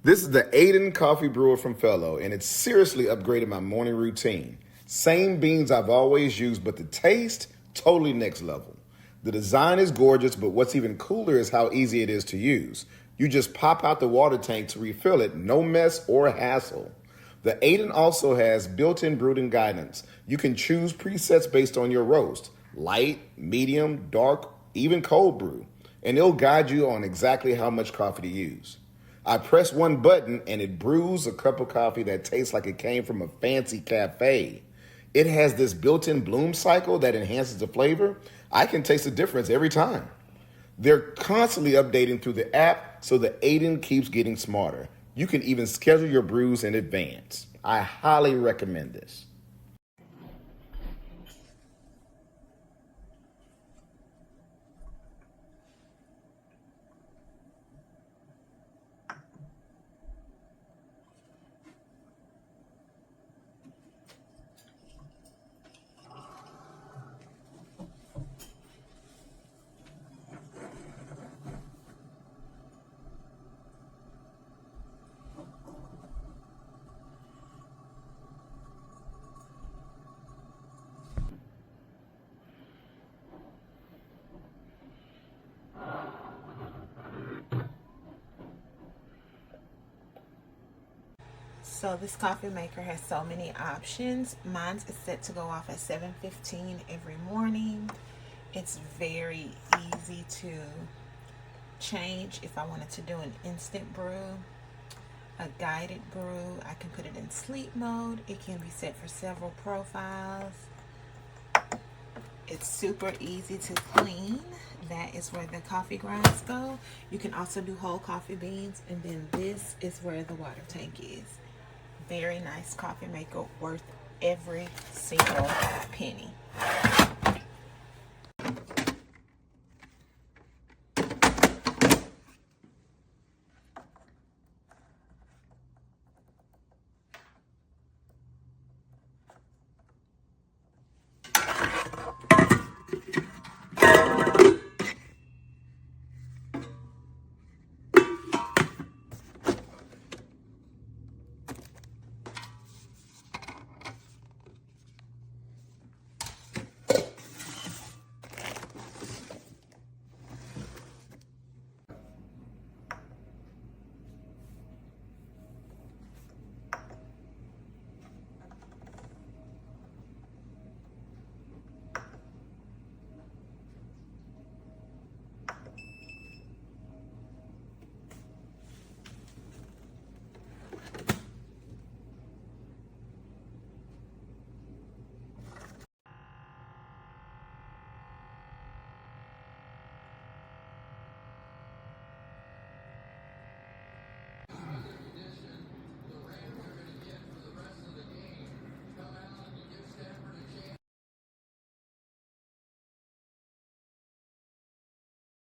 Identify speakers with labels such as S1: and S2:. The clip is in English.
S1: This is the Aiden coffee brewer from Fellow, and it's seriously upgraded my morning routine. Same beans I've always used, but the taste, totally next level. The design is gorgeous, but what's even cooler is how easy it is to use. You just pop out the water tank to refill it, no mess or hassle. The Aiden also has built-in brewing guidance. You can choose presets based on your roast, light, medium, dark, even cold brew, and it'll guide you on exactly how much coffee to use. I press one button and it brews a cup of coffee that tastes like it came from a fancy cafe. It has this built-in bloom cycle that enhances the flavor. I can taste the difference every time. They're constantly updating through the app, so the Aiden keeps getting smarter. You can even schedule your brews in advance. I highly recommend this.
S2: So this coffee maker has so many options. Mine is set to go off at 7:15 every morning. It's very easy to change if I wanted to do an instant brew, a guided brew. I can put it in sleep mode. It can be set for several profiles. It's super easy to clean. That is where the coffee grinds go. You can also do whole coffee beans, and then this is where the water tank is. Very nice coffee maker, worth every single penny.